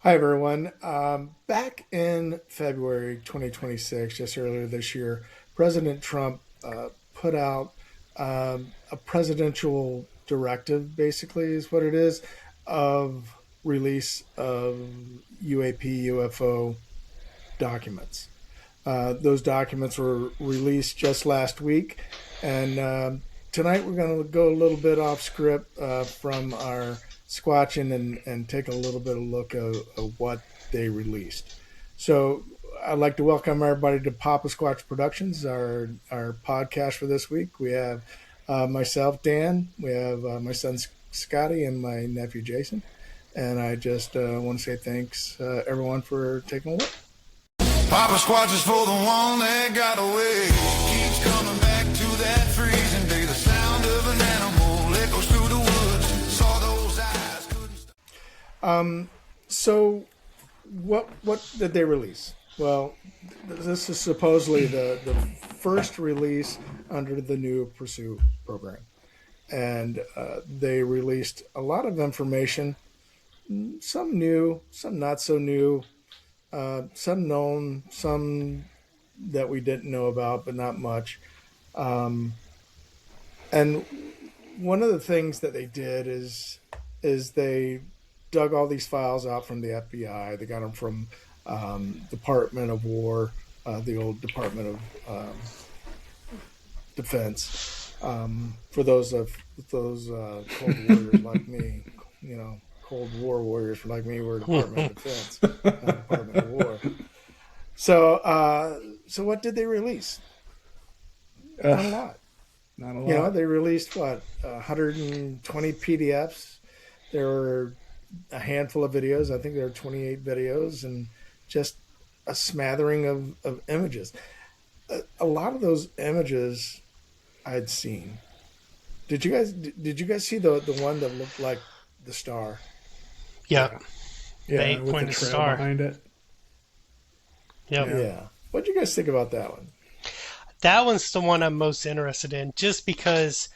Hi, everyone. Back in February 2026, just earlier this year, President Trump put out a presidential directive, basically, is what it is, of release of UAP, UFO documents. Those documents were released just last week. And tonight we're going to go a little bit off script from our squatching and take a little bit of look of what they released. So I'd like to welcome everybody to Papa Squatch Productions, our podcast for this week. We have myself, Dan. We have my son, Scotty, and my nephew, Jason. And I just want to say thanks, everyone, for taking a look. Papa Squatch is for the one that got away. Keeps coming back to that freezing day. The sound of an animal echoes through the woods. Saw those eyes, couldn't stop. So what did they release? Well, this is supposedly the first release under the new Pursuit program, and they released a lot of information. Some new, some not so new, some known, some that we didn't know about, but not much. Um, and one of the things that they did is they dug all these files out from the FBI. They got them from Department of War, the old Department of Defense. For those Cold Warriors like me, Cold War warriors like me were Department of Defense, not Department of War. So what did they release? Not a lot. Not a lot. They released what 120 PDFs. There were a handful of videos. I think there were 28 videos, and just a smattering of images. A lot of those images I'd seen. Did you guys see the one that looked like the star? Yep. Yeah, The with the eight-pointed trail star. behind it. Yep. Yeah. What did you guys think about that one? That one's the one I'm most interested in, just because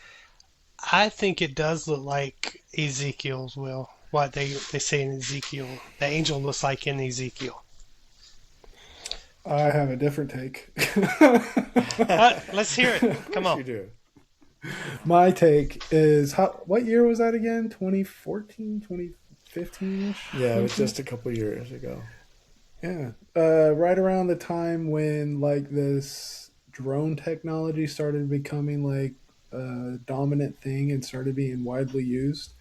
I think it does look like Ezekiel's will. What they say in Ezekiel, the angel looks like in Ezekiel. I have a different take. Let's hear it. Come You on. do. My take is what year was that again? 2014, 2015-ish? Yeah, it was just a couple of years ago. Yeah. Right around the time when like this drone technology started becoming like a dominant thing and started being widely used.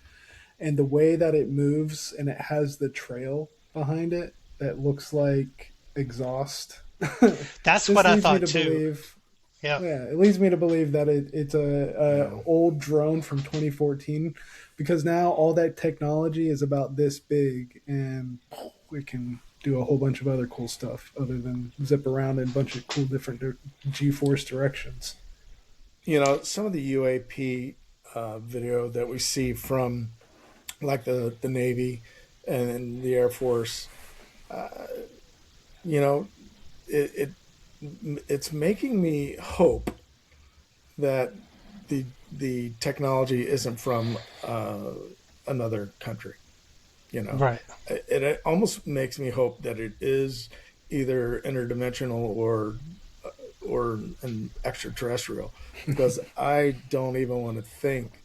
And the way that it moves and it has the trail behind it that looks like exhaust. That's This what I leads me thought to too. believe Yeah. Yeah, it leads me to believe that it's a Yeah. old drone from 2014 because now all that technology is about this big and we can do a whole bunch of other cool stuff other than zip around in a bunch of cool different G-force directions. Some of the UAP video that we see from like the Navy and the Air Force, you know, it it's making me hope that the technology isn't from another country. You know, Right. it almost makes me hope that it is either interdimensional or an extraterrestrial, because I don't even want to think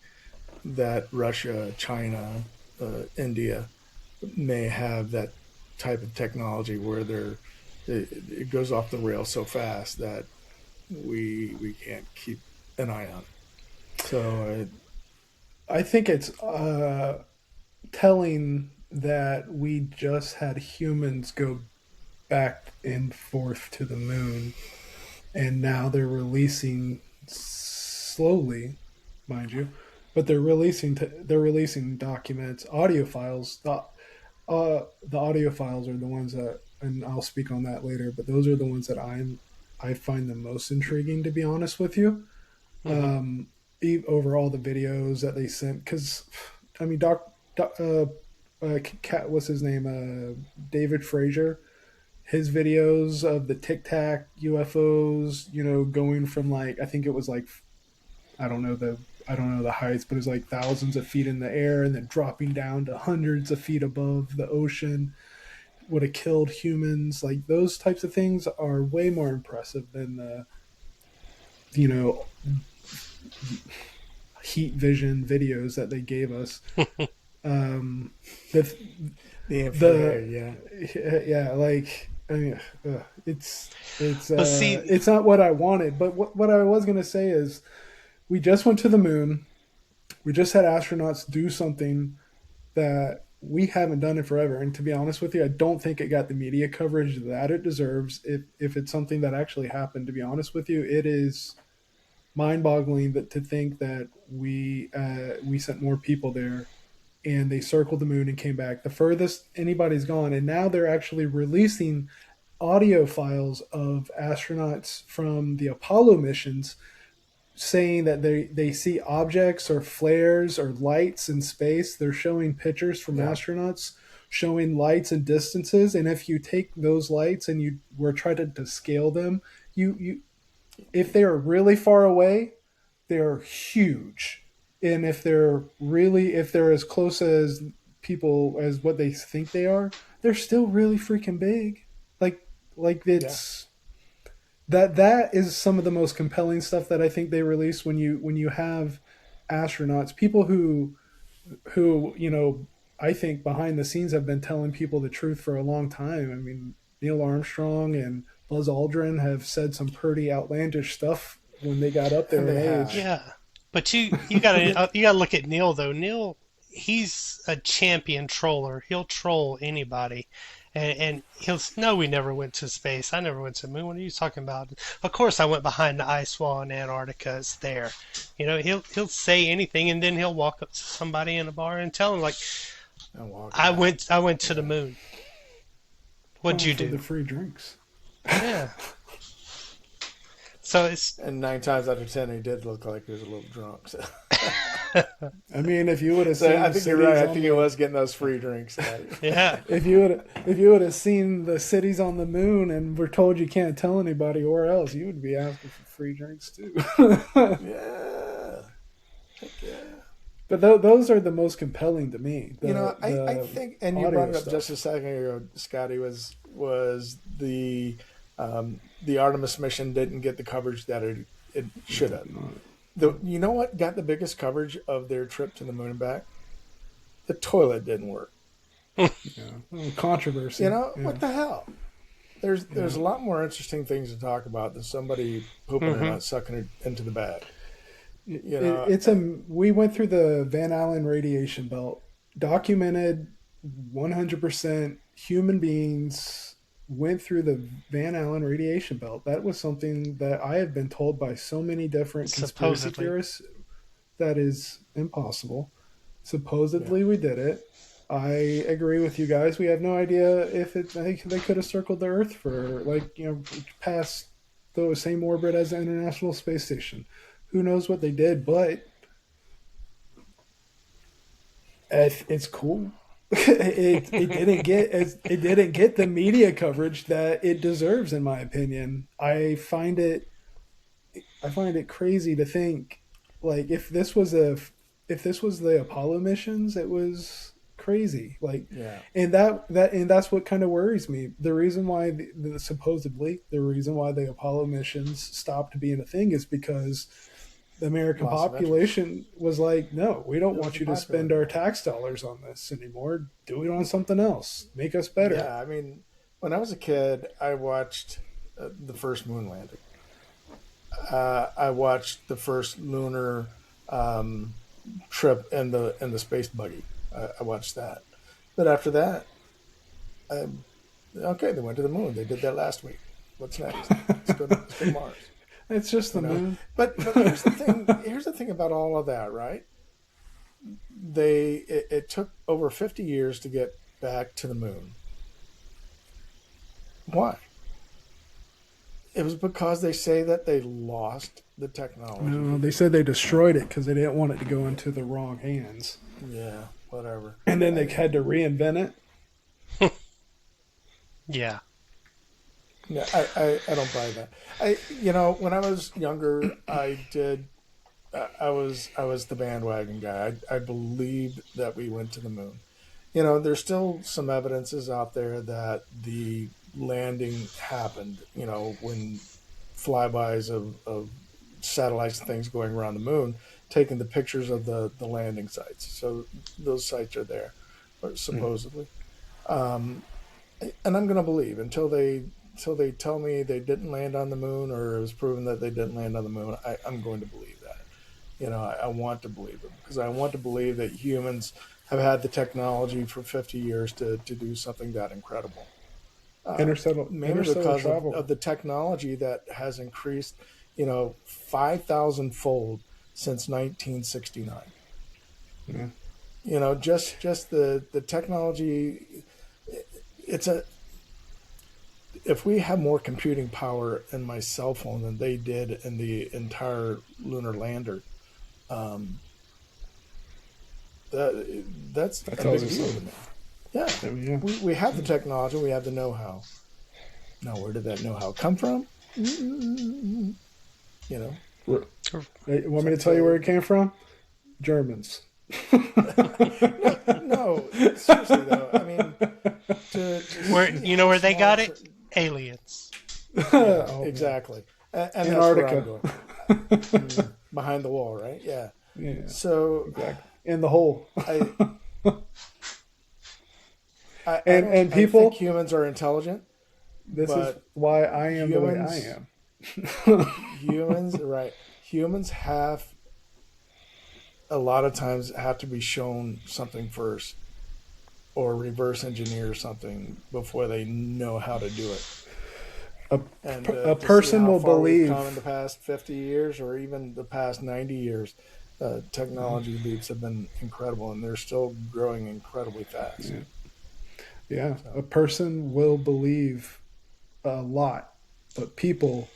that Russia, China, India may have that type of technology where it goes off the rail so fast that we can't keep an eye on it. So I think it's telling that we just had humans go back and forth to the moon, and now they're releasing slowly, mind you, but they're releasing documents, audio files. The audio files are the ones that, and I'll speak on that later. But those are the ones that I find the most intriguing, to be honest with you. Hmm. Over all the videos that they sent, because I mean, Cat, what's his name? David Frazier. His videos of the Tic Tac UFOs, going from like I think it was like I don't know the I don't know the heights, but it was like thousands of feet in the air and then dropping down to hundreds of feet above the ocean. would have killed humans. Like those types of things are way more impressive than the, you know, heat vision videos that they gave us. Um, the The the infrared, yeah. yeah, like I mean, But see, it's not what I wanted. But what I was gonna say is, we just went to the moon. We just had astronauts do something that we haven't done in forever. And to be honest with you, I don't think it got the media coverage that it deserves. If it's something that actually happened, to be honest with you, it is mind-boggling that to think that we sent more people there and they circled the moon and came back the furthest anybody's gone, and now they're actually releasing audio files of astronauts from the Apollo missions saying that they see objects or flares or lights in space. They're showing pictures from Yeah. astronauts showing lights and distances, and if you take those lights and you were trying to scale them, you if they are really far away, they're huge. And if they're as close as people as what they think they are, they're still really freaking big. Like like Yeah. it's that is some of the most compelling stuff that I think they release when you have astronauts, people who I think behind the scenes have been telling people the truth for a long time. I mean, Neil Armstrong and Buzz Aldrin have said some pretty outlandish stuff when they got up And there in they have. age. yeah. But you gotta look at Neil though. Neil, he's a champion troller. He'll troll anybody. And he'll no, we never went to space. I never went to the moon. What are you talking about? Of course, I went behind the ice wall in Antarctica. It's there. He'll say anything, and then he'll walk up to somebody in a bar and tell them like, And walk I out. went to the moon. What'd you For the do? free drinks. Yeah. So it's And 9 times out of 10, he did look like he was a little drunk. So, I mean, if you would have so seen I the think you're cities right. I on think he was getting those free drinks. yeah. if you would have seen the cities on the moon and were told you can't tell anybody or else, you would be asking for free drinks too. Yeah. Heck yeah. But those are the most compelling to me. I think, and you audio brought it up stuff. just a second ago, Scotty, was the Artemis mission didn't get the coverage that it should have. You know what got the biggest coverage of their trip to the moon and back? The toilet didn't work. Controversy. Yeah. Yeah. What the hell? There's a lot more interesting things to talk about than somebody pooping and not sucking it into the bag. We went through the Van Allen radiation belt, documented 100% human beings went through the Van Allen radiation belt. That was something that I have been told by so many different conspiracy Supposedly. theorists that is impossible. Supposedly we did it. I agree with you guys. We have no idea if they could have circled the Earth for past the same orbit as the International Space Station. Who knows what they did, but it's cool. it didn't get the media coverage that it deserves, in my opinion. I find it crazy to think, like, if this was the Apollo missions, it was crazy. Like, Yeah. and that's what kind of worries me. The reason why supposedly the reason why the Apollo missions stopped being a thing is because the American Loss of population was like, no, we don't It want was you to popular. spend our tax dollars on this anymore. Do it on something else. Make us better. Yeah, I mean, when I was a kid, I watched the first moon landing. I watched the first lunar trip in the space buggy. I watched that, but after that, okay, they went to the moon. They did that last week. What's next? Let's go to Mars. It's just the moon. But here's the thing. Here's the thing about all of that, right? It took over 50 years to get back to the moon. Why? It was because they say that they lost the technology. No, they said they destroyed it because they didn't want it to go into the wrong hands. Yeah, whatever. And then they had to reinvent it. Yeah. Yeah, I don't buy that. When I was younger, I was the bandwagon guy. I believed that we went to the moon, there's still some evidences out there that the landing happened, when flybys of satellites and things going around the moon, taking the pictures of the landing sites. So those sites are there, or Mm. supposedly. Um, and I'm going to believe until they tell me they didn't land on the moon, or it was proven that they didn't land on the moon. I'm going to believe that. I want to believe it, because I want to believe that humans have had the technology for 50 years to do something that incredible. Mainly Interstellar because travel. of the technology that has increased, 5,000 fold since 1969. Yeah. Just the technology. It's a If we have more computing power in my cell phone than they did in the entire lunar lander, um, that's That a tells big you deal to something. me. Yeah, I mean, yeah. we have the technology, we have the know-how. Now, where did that know-how come from? Mm-mm. You know, Hey, you want me to Some tell you where say it came from? Germans. no, no. Seriously though, I mean, to Where see you know how where they small got it? Aliens. yeah, Oh yeah, exactly, and that's where I'm Antarctica. going. Behind the wall, right? Yeah. Yeah, So exactly. In the hole. I I don't And I think people, humans are intelligent, this is but why I am the way I humans am. humans have a lot of times have to be shown something first, or reverse engineer something before they know how to do it. A, And a to see person how will far we've come in believe. the past 50 years, or even the past 90 years, technology leaps have been incredible, and they're still growing incredibly fast. Yeah, yeah, So a person will believe a lot, but people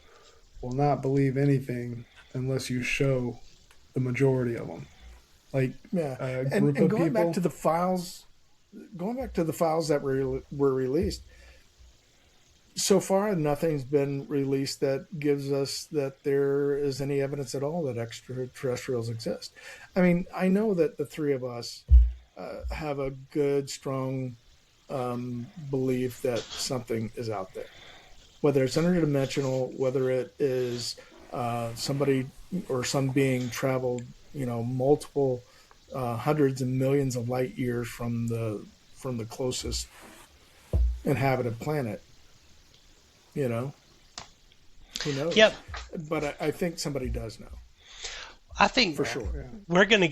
will not believe anything unless you show the majority of them. Like yeah, a and group and of people. going back to the files that were released, so far nothing's been released that gives us that there is any evidence at all that extraterrestrials exist. I mean, I know that the three of us have a good, strong belief that something is out there, whether it's interdimensional, whether it is somebody or some being traveled, multiple hundreds and millions of light years from the closest inhabited planet. You know, who knows? Yep. But I think somebody does know I think for Oh sure. yeah. we're gonna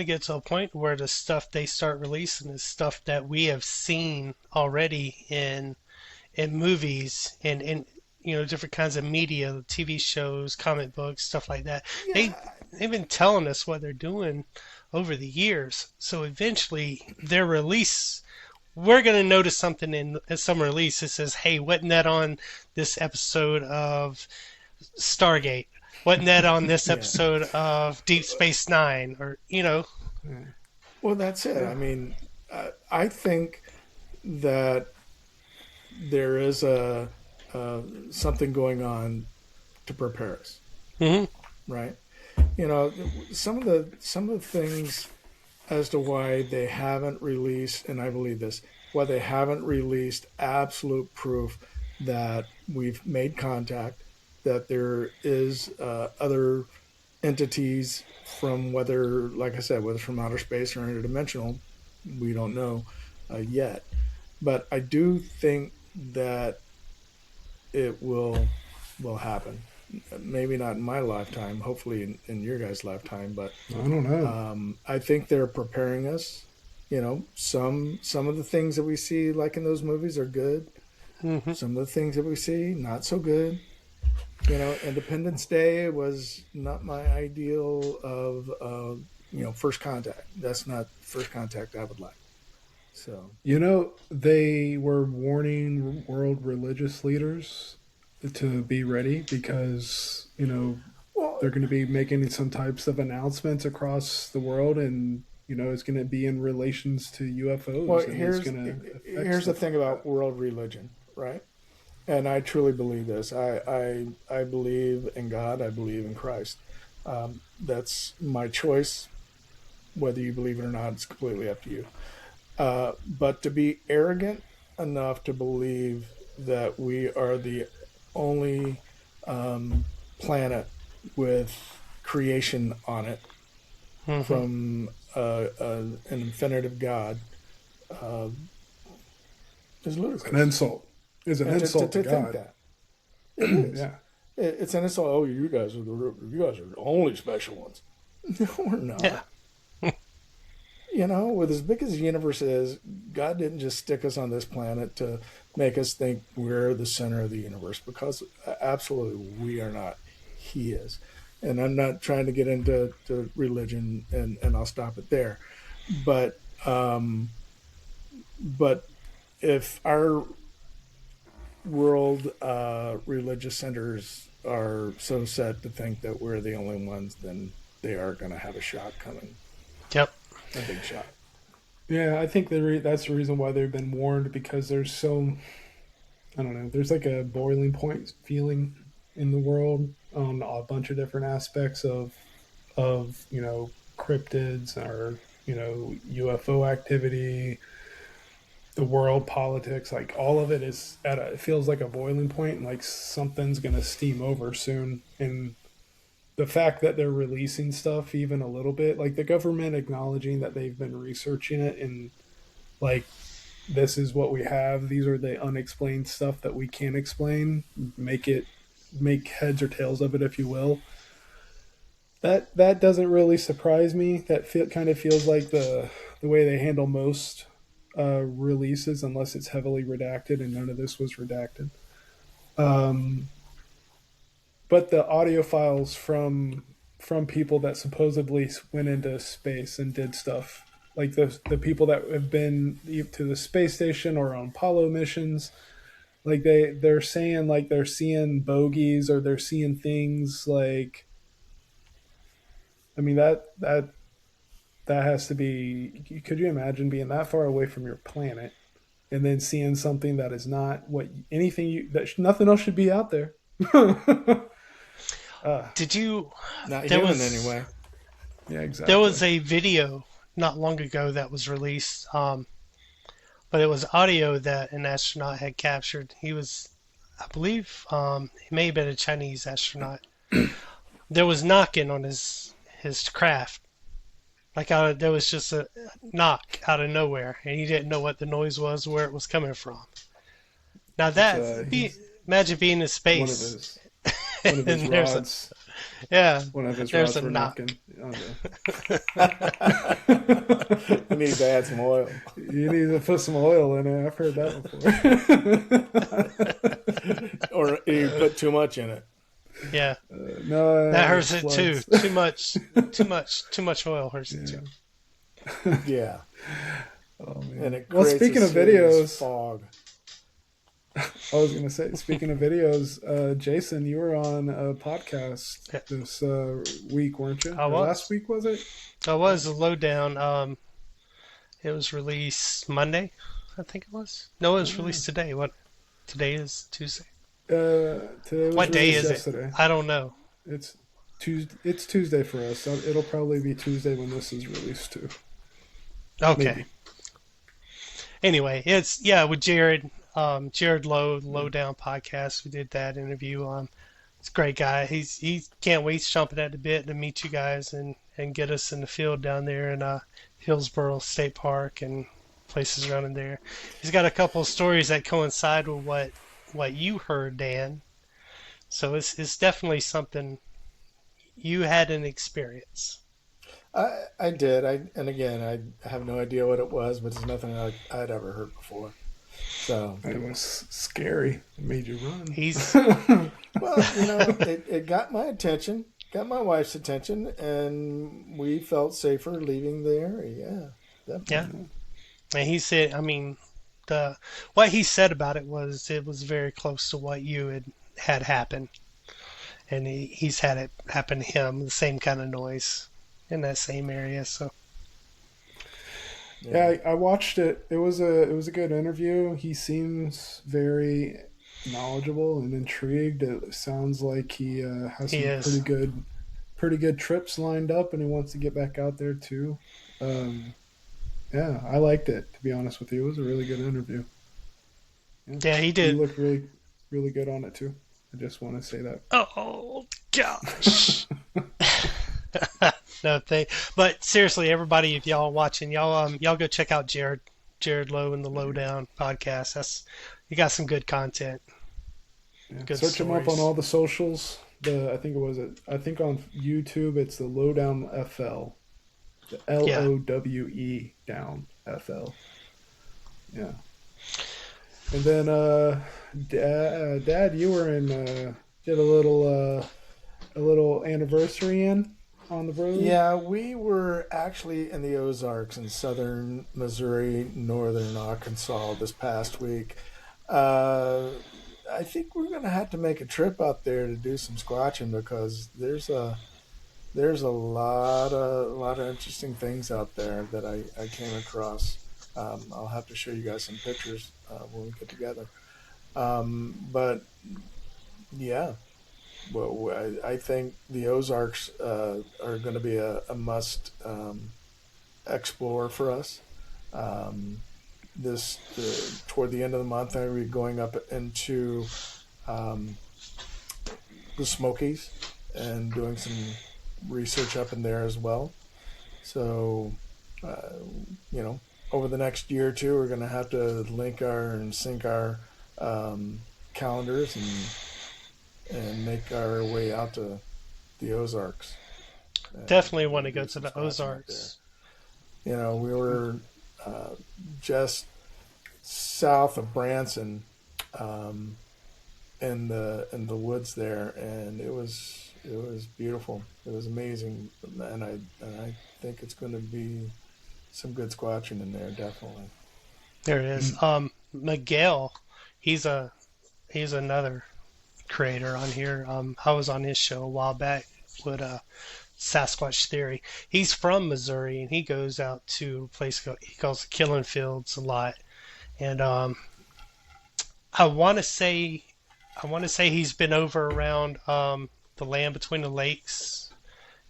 get to a point where the stuff they start releasing is stuff that we have seen already in movies and in different kinds of media, TV shows, comic books, stuff like that. They Yeah, they've been telling us what they're doing over the years. So eventually their release we're gonna notice something in some release that says, "Hey, wasn't that on this episode of Stargate? Wasn't that on this yeah. episode of Deep Space Nine?" Or Yeah. Well, that's it. Yeah. I mean, I think that there is something going on to prepare us, hmm right? Some of the things as to why they haven't released, and I believe this, why they haven't released absolute proof that we've made contact, that there is other entities from, whether, like I said, whether from outer space or interdimensional, we don't know yet. But I do think that it will happen. Maybe not in my lifetime. Hopefully in your guys' lifetime. But I don't know. I think they're preparing us. Some of the things that we see, like in those movies, are good. hmm Some of the things that we see, not so good. Independence Day was not my ideal of first contact. That's not first contact I would like. So They were warning world religious leaders to be ready because, well, they're going to be making some types of announcements across the world, and, it's going to be in relations to well, UFOs, and it's here's going to affect here's the stuff thing like that. about world religion, right? And I truly believe this. I believe in God. I believe in Christ. That's my choice. Whether you believe it or not, it's completely up to you. But to be arrogant enough to believe that we are the only planet with creation on it Hmm. from an infinitive God uh, is It's an ludicrous. insult. It's an And insult to to think God. that it is, Yeah. it's an insult. Oh, you guys are the only special ones. No, we're Yeah. not. With as big as the universe is, God didn't just stick us on this planet to make us think we're the center of the universe, because absolutely we are not. He is. And I'm not trying to get into religion, and I'll stop it there. But but if our world religious centers are so set to think that we're the only ones, then they are going to have a shot coming, Yep. a big shot. Yeah, I think that's the reason why they've been warned, because there's so, I don't know, there's like a boiling point feeling in the world on a bunch of different aspects of cryptids, or UFO activity, the world politics, like all of it is it feels like a boiling point, and like something's gonna steam over soon. And the fact that they're releasing stuff even a little bit, like the government acknowledging that they've been researching it, and like, this is what we have, these are the unexplained stuff that we can't explain, make heads or tails of it, if you will. That doesn't really surprise me. Kind of feels like the way they handle most releases, unless it's heavily redacted, and none of this was redacted. Um, but the audio files from people that supposedly went into space and did stuff, like the people that have been to the space station or on Apollo missions, like they're saying like they're seeing bogeys, or they're seeing things like, I mean, that has to be, could you imagine being that far away from your planet and then seeing something that is not what anything that nothing else should be out there. uh, Did you? Not There human was anyway. yeah, there was exactly. a video not long ago that was released, but it was audio that an astronaut had captured. He was, I believe, he may have been a Chinese astronaut. There was knocking on his craft. Like there was just a knock out of nowhere, and he didn't know what the noise was, where it was coming from. Now It's be he's imagine being in one of space his one of his and there's a rods. yeah, One of his there's rods a were knock. knocking on We need to add some oil. You need to put some oil in it. I've heard that Or you put too much in it. Yeah, before. No, that it hurts it too. explodes. Too much oil hurts it too. Yeah. Yeah. Oh And man. it Well, creates a speaking of serious videos, fog. I was gonna say, speaking of videos, Jason, you were on a podcast Yeah, this week, weren't you? I Or last was. week, was it? I was a lowdown. It was released Monday, I think it was. No, it was Yeah. released today. What? Today is Tuesday. Today was What day released is it? yesterday. I don't know. It's Tuesday. It's Tuesday for us. So it'll probably be Tuesday when this is released too. Okay. Maybe. Anyway, it's yeah with Jared. Jared Lowdown podcast. We did that interview. It's a great guy. He can't wait, he's chomping at the bit to meet you guys and get us in the field down there in Hillsborough State Park and places around in there. He's got a couple of stories that coincide with what you heard, Dan. So it's definitely something you had an experience. I did. And again, I have no idea what it was, but it's nothing I'd ever heard before. So, It was scary. It made you He's run. well, it got my attention, got my wife's attention, and we felt safer leaving the area. Yeah, yeah, definitely. and he said, I mean, the what he said about it was very close to what you had happened, and he's had it happen to him, the same kind of noise in that same area. So Yeah. Yeah, I watched it. It was a good interview. He seems very knowledgeable and intrigued. It sounds like he has he some is. pretty good trips lined up, and he wants to get back out there too. Um, Yeah, I liked it. To be honest with you, it was a really good interview. Yeah, Yeah, he you did. looked really, really good on it too. I just want to say Oh that. gosh. No thing. But seriously, everybody, if y'all are watching, y'all go check out Jared Lowe and the Lowdown podcast. That's you got some good content, Yeah, good search him up on stories. all the socials. I think it was it. I think on YouTube it's the Lowdown FL, the Yeah, LOWE down FL. Yeah, and then Dad, you were in did a little anniversary in on the road. Yeah, we were actually in the Ozarks in southern Missouri, northern Arkansas this past week. Uh, I think we're going to have to make a trip out there to do some squatching because there's a lot of interesting things out there that I came across. I'll have to show you guys some pictures when we get together. But yeah, well, I think the Ozarks are going to be a must explore for us. Um, toward the end of the month, I will be going up into um, the Smokies and doing some research up in there as well. So, uh, you know, over the next year or two, we're going to have to link our and sync our um, calendars and make our way out to the Ozarks definitely want to and go do to some the squatching up there. Ozarks. You know, we were uh, just south of Branson, um, in the woods there, and it was beautiful. It was amazing, and I think it's going to be some good squatching in there, definitely. There it is. Miguel, he's a he's another creator on here. I was on his show a while back with Sasquatch Theory. He's from Missouri and he goes out to a place he calls the Killing Fields a lot. And I want to say he's been over around the land between the lakes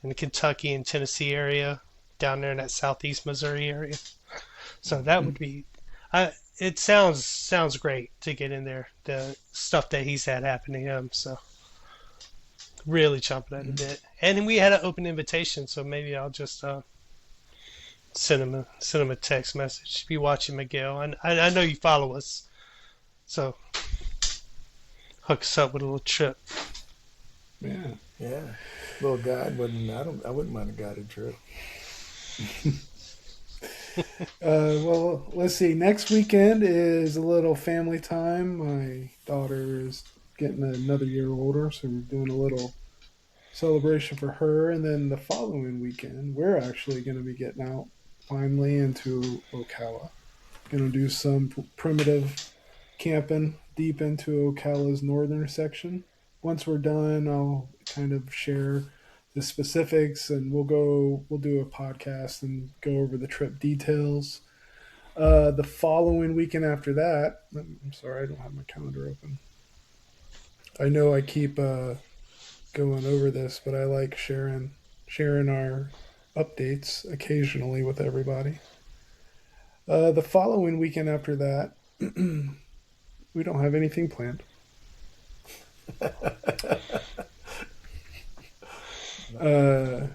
in the Kentucky and Tennessee area, down there in that southeast Missouri area. So that would be, it sounds great to get in there. The stuff that he's had happen to him. So really chomping at the bit. And we had an open invitation, so maybe I'll just send him a text message. Be watching Miguel, and I know you follow us, so hook us up with a little trip. Yeah. Yeah, little guide wouldn't I wouldn't mind a guided trip. Well, let's see. Next weekend is a little family time. My daughter is getting another year older, so we're doing a little celebration for her. And then the following weekend, we're actually going to be getting out finally into Ocala. Going to do some primitive camping deep into Ocala's northern section. Once we're done, I'll kind of share the specifics, and we'll do a podcast and go over the trip details. The following weekend after that, I'm sorry, I don't have my calendar open. I know I keep going over this, but I like sharing our updates occasionally with everybody. The following weekend after that, we don't have anything planned. Uh,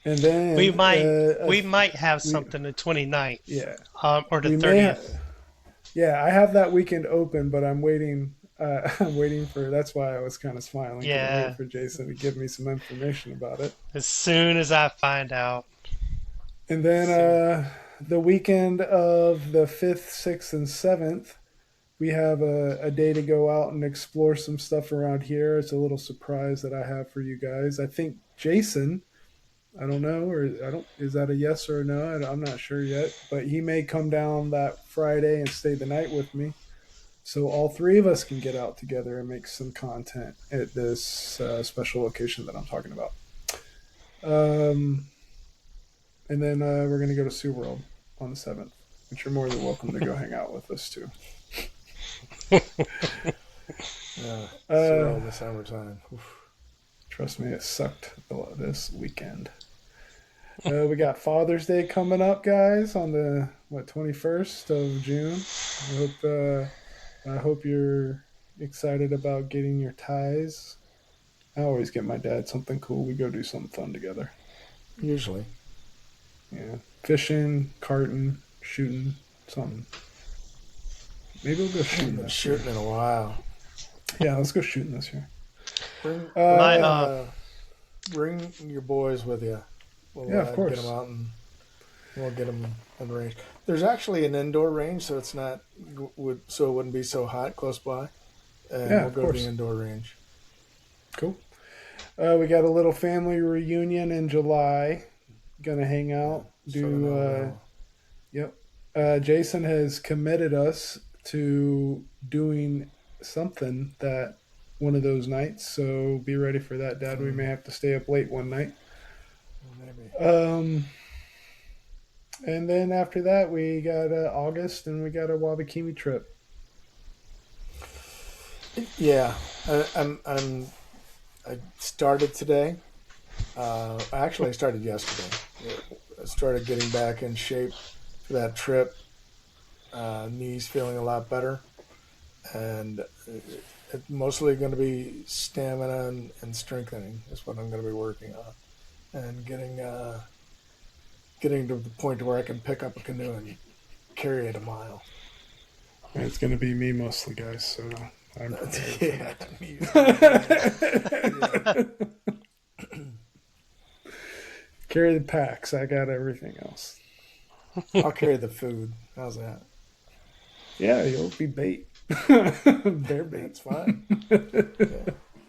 and We then might we might have we something the 29th, yeah or the we may 30th. yeah, I have that weekend open, but I'm waiting. I'm waiting for. That's why I was kind of smiling because I'm waiting Yeah, for Jason to give me some information about it. as soon as I find out. And then Soon. the weekend of the 5th, 6th, and 7th, we have a day to go out and explore some stuff around here. It's a little surprise that I have for you guys. I think Jason, I don't know, or I don't. Is that a yes or a no? I'm not sure yet, but he may come down that Friday and stay the night with me. So all three of us can get out together and make some content at this special location that I'm talking about. Um, and then we're going to go to SeaWorld on the 7th, which you're more than welcome to go hang out with us too. Yeah, so Uh, all the summertime. Oof. Trust me, it sucked this weekend. We got Father's Day coming up, guys, on the 21st of June. I hope you're excited about getting your ties. I always get my dad something cool. We go do something fun together. Usually. Yeah, fishing, karting, shooting, something. Maybe we'll go I haven't shooting been this year. shooting in a while. Yeah, let's go shooting this year. Bring My bring bring your boys with you. We'll Yeah, of get them course. out and we'll get them in the range. There's actually an indoor range, so it's not so it wouldn't be so hot close by, and Yeah, we'll of go to the course. indoor range. Cool. We got a little family reunion in July. Gonna hang Yeah, out. Southern Alabama. Yep. Jason has committed us to doing something that one of those nights. So be ready for that, Dad. We may have to stay up late one night. Maybe. Um, and then after that, we got August, and we got a Wabakimi trip. Yeah, I started today. Actually, I started yesterday. I started getting back in shape for that trip. Knees feeling a lot better, and it's mostly going to be stamina and strengthening is what I'm going to be working on, and getting to the point where I can pick up a canoe and carry it a mile. And it's going to be me mostly, guys. So I'm Yeah, prepared me for too. that. Carry the packs. I got everything else. I'll carry the food. How's that? Yeah, you'll be bait. Bear bait. That's fine. Yeah,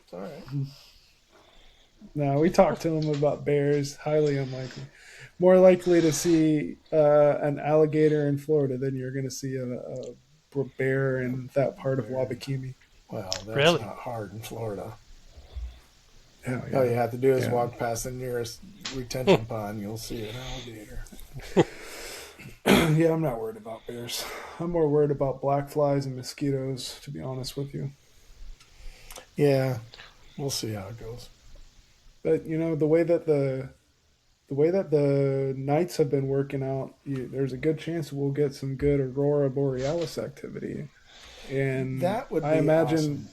it's all right. No, we talked to him about bears. Highly unlikely. More likely to see an alligator in Florida than you're going to see a bear in that part of Wabakimi. Well, that's Really? not hard in Florida. Yeah, All you have to do is yeah. walk past the nearest retention pond. You'll see an alligator. Yeah, I'm not worried about bears. I'm more worried about black flies and mosquitoes, to be honest with you. Yeah, we'll see how it goes. But you know, the way that the nights have been working out, there's a good chance we'll get some good aurora borealis activity. And That would I be imagine awesome.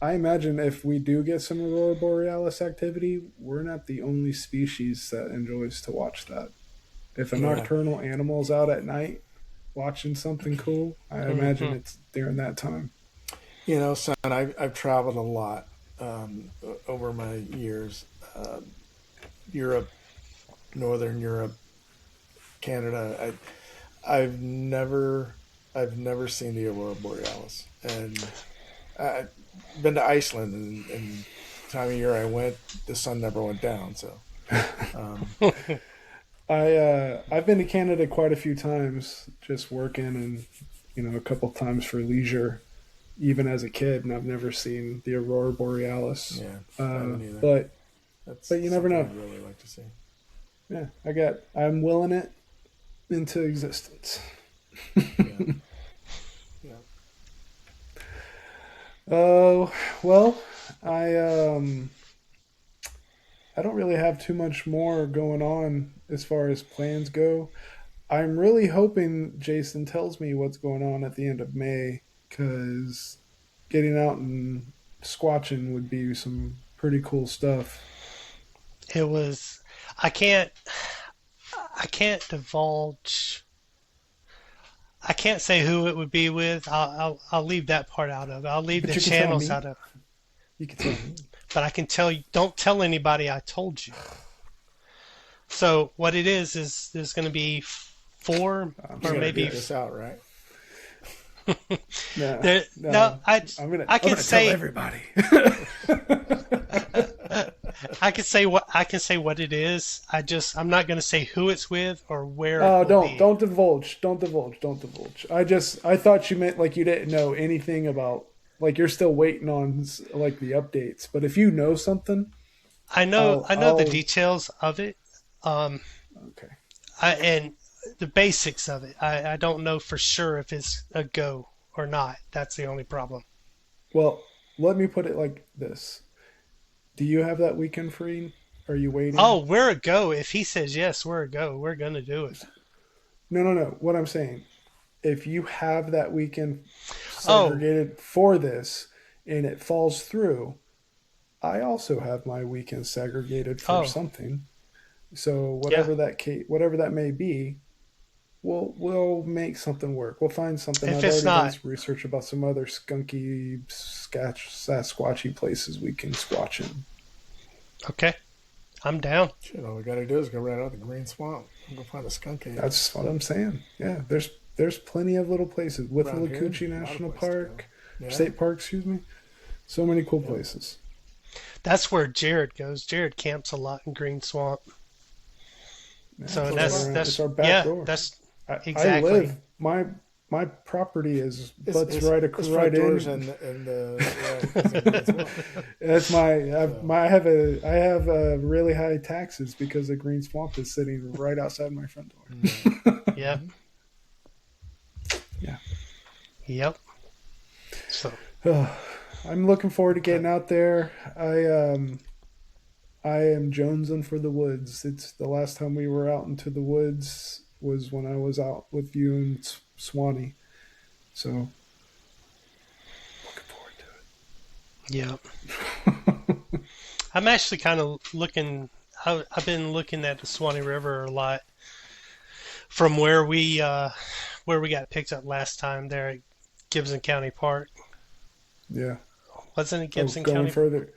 I imagine if we do get some aurora borealis activity, we're not the only species that enjoys to watch that. If a Yeah, nocturnal animal's out at night watching something cool, I imagine Hmm. it's during that time. son, I've traveled a lot over my years. Europe, Northern Europe, Canada. I've never, I've never seen the aurora borealis, and I've been to Iceland, and the time of year I went, the sun never went down. So, um, I've been to Canada quite a few times, just working, and a couple times for leisure, even as a kid, and I've never seen the aurora borealis. yeah, I haven't either. But That's you never something know. I'd really like to see. Yeah, I'm willing it into existence. Yeah, yeah. Oh, well, I um I don't really have too much more going on as far as plans go. I'm really hoping Jason tells me what's going on at the end of May, because getting out and squatching would be some pretty cool stuff. It was. I can't. I can't divulge. I can't say who it would be with. I'll leave that part out of it. I'll leave But the you can tell channels me. out of. You can tell me. But I can tell you. Don't tell anybody I told you. So what it is there's going to be four I'm You or got to scared, beat maybe guys. this out, right? No, there. No, no. I'm I can gonna tell say everybody. I can say what it is. I'm not going to say who it's with or where it Oh, will be. don't divulge. Don't divulge. Don't divulge. I thought you meant like you didn't know anything about, like you're still waiting on like the updates. But if you know something, I know the I'll details of it. Um, okay. and the basics of it. I don't know for sure if it's a go or not. That's the only problem. Well, let me put it like this: do you have that weekend free? Are you waiting? Oh, we're a go. If he says yes, we're a go. We're gonna do it. No, no, no. What I'm saying, if you have that weekend Oh, segregated for this and it falls through, I also have my weekend segregated for oh, something. So yeah. whatever that may be, we'll make something work. We'll find something. If I've it's already done not, some research about some other skunky, sasquatchy places we can squatch in. okay, I'm down. Shit, all we got to do is go right out the green swamp and go find a skunk cave. That's what I'm saying. Yeah, there's plenty of little places. Around here, Withlacoochee a lot of National places to go. Park, Yeah, State Park, excuse me. So many cool yep. places. That's where Jared goes. Jared camps a lot in Green Swamp. Yeah, So it's Close right by. around. It's that's our back yeah, door. that's I exactly. live my property is His, butts his, right his right front door's in. in the yeah, it's in the green swamp. That's So, I have really high taxes because the green swamp is sitting right outside my front mm, door. Yep, mm-hmm. Yeah. yep. So I'm looking forward to Okay. getting out there. I am jonesing for the woods. It's the last time we were out into the woods was when I was out with you and Swanee. So looking forward yep. to it. I'm actually kind of looking. I've been looking at the Swanee River a lot from where we got picked up last time there at Gibson County Park. Yeah. Wasn't it Oh, Gibson going County? further.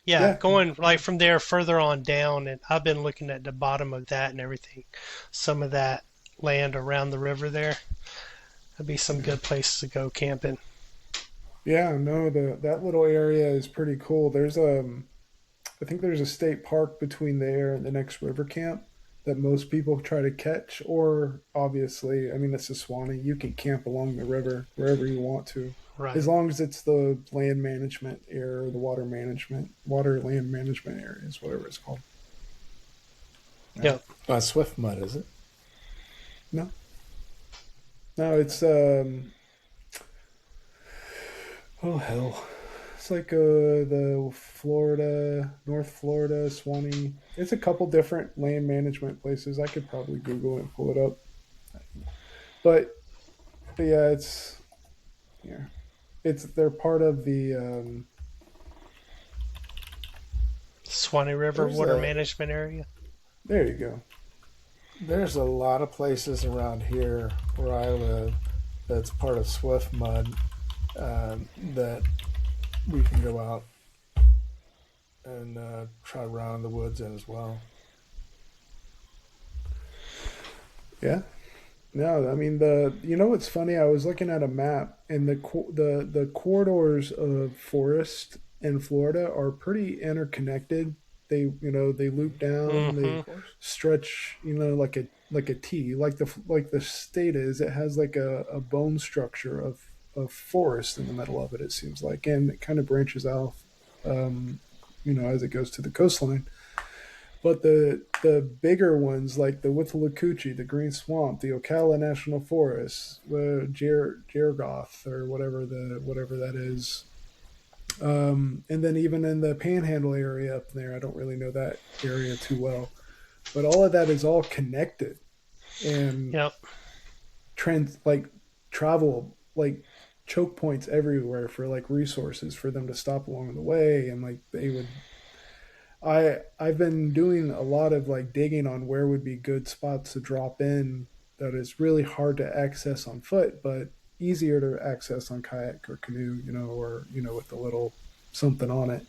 Yeah, Yeah. going like from there further on down, and I've been looking at the bottom of that and everything. Some of that land around the river there. That'd be some good places to go camping. Yeah, no, that little area is pretty cool. I think there's a state park between there and the next river camp that most people try to catch. Or obviously, I mean, it's a Swanee. You can camp along the river wherever you want to, as Right. long as it's the land management area or the water land management areas, whatever it's called. Yeah. Yep. Swift mud, is it? No, no, it's oh hell, it's like the North Florida, Swanee. It's a couple different land management places. I could probably Google it and pull it up. But, but yeah, yeah, they're part of the. Swanee River There's Water a Management Area. There you go. there's a lot of places around here where I live that's part of Swift mud that we can go out and try around in the woods in as well. Yeah. No, I mean the. You know what's funny? I was looking at a map, and the corridors of forest in Florida are pretty interconnected. They loop down, Mm-hmm. they Of course. stretch, like a T, like the state is. It has like a bone structure of forest in the middle of it. It seems like, and it kind of branches out, um, as it goes to the coastline. But the bigger ones like the Withlacoochee, the Green Swamp, the Ocala National Forest, Jergoth or whatever that is, and then even in the Panhandle area up there, I don't really know that area too well, but all of that is all connected and Yep. like travel like choke points everywhere for like resources for them to stop along the way, and like they would I've been doing a lot of like digging on where would be good spots to drop in that is really hard to access on foot, but easier to access on kayak or canoe, or with a little something on it.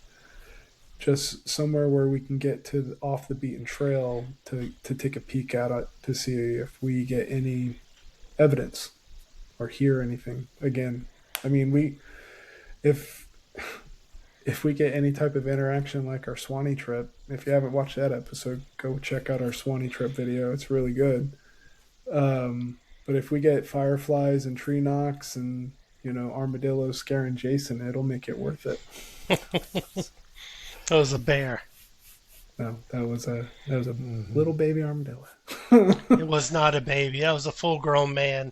Just somewhere where we can get to off the beaten trail to take a peek at it to see if we get any evidence or hear anything. Again, I mean, if if we get any type of interaction like our Swanee trip, if you haven't watched that episode, go check out our Swanee trip video. It's really good. But if we get fireflies and tree knocks and armadillos scaring Jason, it'll make it worth it. That was a bear. No, that was a Mm-hmm. little baby armadillo. It was not a baby. That was a full-grown man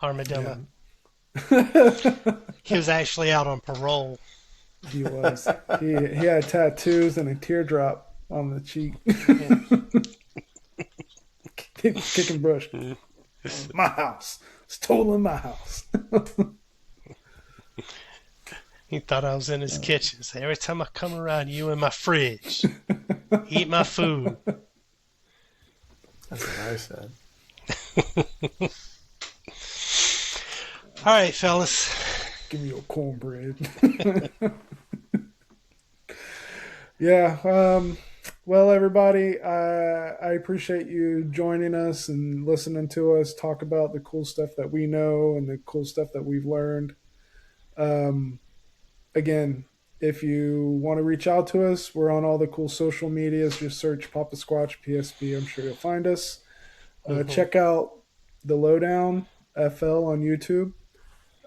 armadillo. Yeah, He was actually out on parole. he was. He had tattoos and a teardrop on the cheek. Yeah. Kicking brush. My house. Stolen my house. He thought I was in his kitchen. So every time I come around, you in my fridge. Eat my food. That's what I said. All right, fellas. Give me your cornbread. Yeah. Well, everybody, I appreciate you joining us and listening to us talk about the cool stuff that we know and the cool stuff that we've learned. Again, if you want to reach out to us, we're on all the cool social medias. Just search Papa Squatch PSP. I'm sure you'll find us. Check out The Lowdown FL on YouTube.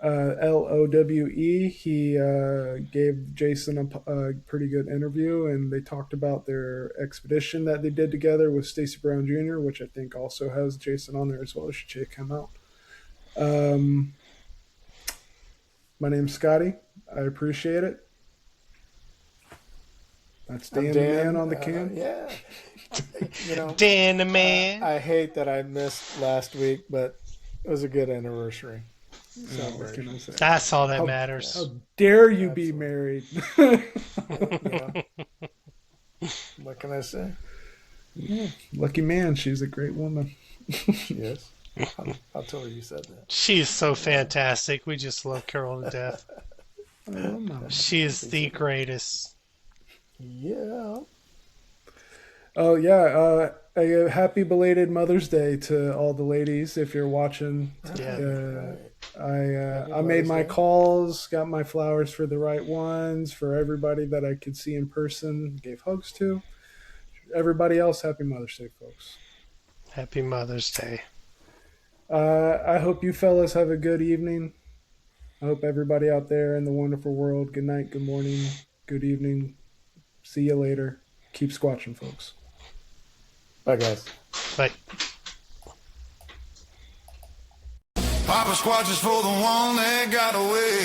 LOWE. He gave Jason a pretty good interview, and they talked about their expedition that they did together with Stacy Brown Jr., which I think also has Jason on there as well. You should check him out. My name's Scotty. I appreciate it. That's Dan the Man on the can. Yeah. Dan the Man. I hate that I missed last week, but it was a good anniversary. What can I say? That's all that matters. How dare you be married? What can I say? Yeah, lucky man. She's a great woman. She is. I'll tell her you said that. She is so fantastic. We just love Carol to death. She is the greatest. Yeah. Oh yeah. A happy belated Mother's Day to all the ladies if you're watching. Yeah. I made my calls, got my flowers for the right ones, for everybody that I could see in person, gave hugs to. Everybody else, happy Mother's Day, folks. Happy Mother's Day. I hope you fellas have a good evening. I hope everybody out there in the wonderful world, good night, good morning, good evening. See you later. Keep squatching, folks. Bye, guys. Bye. Papa Squatch is for the one that got away.